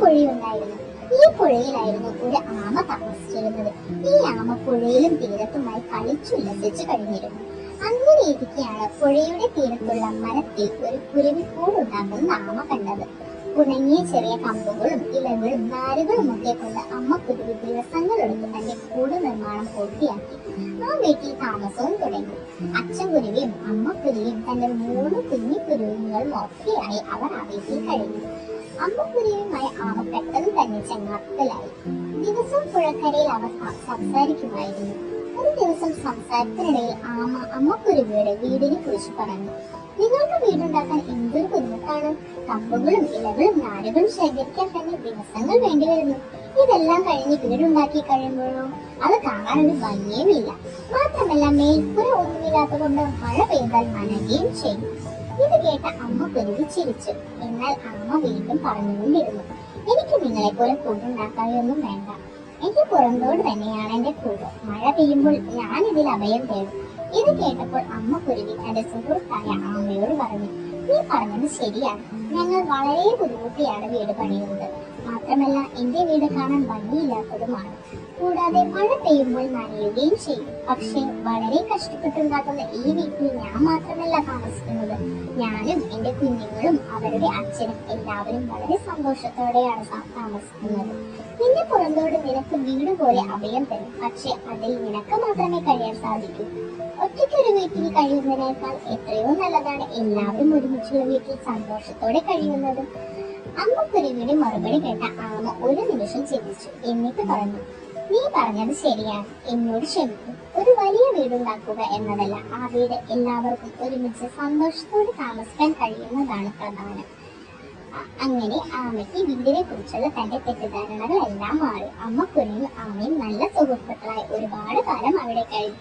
പുഴയുണ്ടായിരുന്നു. ഈ പുഴയിലായിരുന്നു ഒരു ആമ താമസിച്ചിരുന്നത്. ഈ ആമ പുഴയിലും തീരത്തുമായി കളിച്ചുല്ലസിച്ചു കഴിഞ്ഞിരുന്നു. അങ്ങനെ ഇരിക്കെയാണ് പുഴയുടെ തീരത്തുള്ള മരത്തിൽ ഒരു കുരുവിക്കൂടുണ്ടാക്കുന്ന ആമ കണ്ടത്. ഉണങ്ങിയ ചെറിയ കമ്പുകളും ഇലകളും നാരുകളും ഒക്കെ കൊണ്ട് അമ്മ കുരുവി ദിവസങ്ങളെടുത്ത് തന്റെ കൂട് നിർമ്മാണം പൂർത്തിയാക്കി. ആ വീട്ടിൽ താമസവും തുടങ്ങി. അച്ഛൻ കുരുവിയും അമ്മ കുരുവിയും തന്റെ 3 കുഞ്ഞു കുരുവികളും ഒക്കെയായി അവർ ആ വീട്ടിൽ കഴിഞ്ഞു. അമ്മ കുരുവിയുമായി ആമ പെട്ടെന്ന് തന്നെ ചങ്ങാത്തലായി. ദിവസം പുഴക്കരയിൽ അവർ സംസാരിക്കുമായിരുന്നു. ഒരു ദിവസം സംസാരത്തിനിടയിൽ ആമ അമ്മക്കുരുവിയുടെ വീടിനെ കുറിച്ച് പറഞ്ഞു. നിങ്ങൾക്ക് വീടുണ്ടാക്കാൻ എന്തൊരു ബുദ്ധിമുട്ടാണ്. കമ്പുകളും ഇലകളും നാരുകളും ശേഖരിക്കാൻ തന്നെ ദിവസങ്ങൾ വേണ്ടിവരുന്നു. ഇതെല്ലാം കഴിഞ്ഞ് വീടുണ്ടാക്കി കഴിയുമ്പോഴോ അത് കാണാൻ ഒരു ഭംഗിയുമില്ല. മാത്രമല്ല മേൽപ്പുര ഒന്നുമില്ലാത്ത കൊണ്ട് മഴ പെയ്താൽ നനയുകയും ചെയ്യും. ഇത് കേട്ട അമ്മക്കുരുവി ചിരിച്ചു. എന്നാൽ ആമ വീണ്ടും പറഞ്ഞുകൊണ്ടിരുന്നു, എനിക്ക് നിങ്ങളെ പോലെ കൂടുണ്ടാക്കാനൊന്നും വേണ്ട. എന്റെ പുറന്തോട് തന്നെയാണ് എന്റെ കൂട്. മഴ പെയ്യുമ്പോൾ ഞാൻ ഇതിൽ അഭയം തേടും. ഇത് കേട്ടപ്പോൾ അമ്മ കുരുവി തന്റെ സുഹൃത്തായ ആമയോട് പറഞ്ഞു, നീ പറഞ്ഞത് ശരിയാണ്. ഞങ്ങൾ വളരെ ബുദ്ധിമുട്ടിയാണ് വീട് പണിയുന്നത്. മാത്രമല്ല എന്റെ വീട് കാണാൻ ഭംഗിയില്ലാത്തതുമാണ്. കൂടാതെ മഴ പെയ്യുമ്പോൾ നനയുകയും ചെയ്യും. പക്ഷെ വളരെ കഷ്ടപ്പെട്ടുണ്ടാക്കുന്ന ഈ വീട്ടിൽ ഞാൻ മാത്രമല്ല താമസിക്കുന്നത്. ഞാനും എന്റെ കുഞ്ഞുങ്ങളും അവരുടെ അച്ഛനും എല്ലാവരും വളരെ സന്തോഷത്തോടെയാണ് താമസിക്കുന്നത്. നിന്റെ പുറന്തോട് നിനക്ക് വീട് പോലെ അഭയം തരും. പക്ഷെ അതിൽ നിനക്ക് മാത്രമേ കഴിയാൻ സാധിക്കൂ. ഒറ്റയ്ക്കൊരു വീട്ടിൽ കഴിയുന്നതിനേക്കാൾ എത്രയോ നല്ലതാണ് എല്ലാവരും ഒരുമിച്ചുള്ള വീട്ടിൽ സന്തോഷത്തോടെ കഴിയുന്നത്. അമ്മക്കുരുവിയുടെ മറുപടി കേട്ട ആമ ഒരു നിമിഷം ചിന്തിച്ചു. എന്നിട്ട് പറഞ്ഞു, നീ പറഞ്ഞത് ശരിയാണ്. എന്നോട് ക്ഷമിക്കും. ഒരു വലിയ വീടുണ്ടാക്കുക എന്നതല്ല, ആ വീട് എല്ലാവർക്കും ഒരുമിച്ച് സന്തോഷത്തോടെ താമസിക്കാൻ കഴിയുന്നതാണ് പ്രധാനം. അങ്ങനെ ആമയ്ക്ക് വീടിനെ കുറിച്ചുള്ള തന്റെ തെറ്റിദ്ധാരണകളെല്ലാം മാറി. അമ്മക്കുരുവിയും ആമയും നല്ല സുഹൃത്തുക്കളായി ഒരുപാട് കാലം അവിടെ കഴിഞ്ഞു.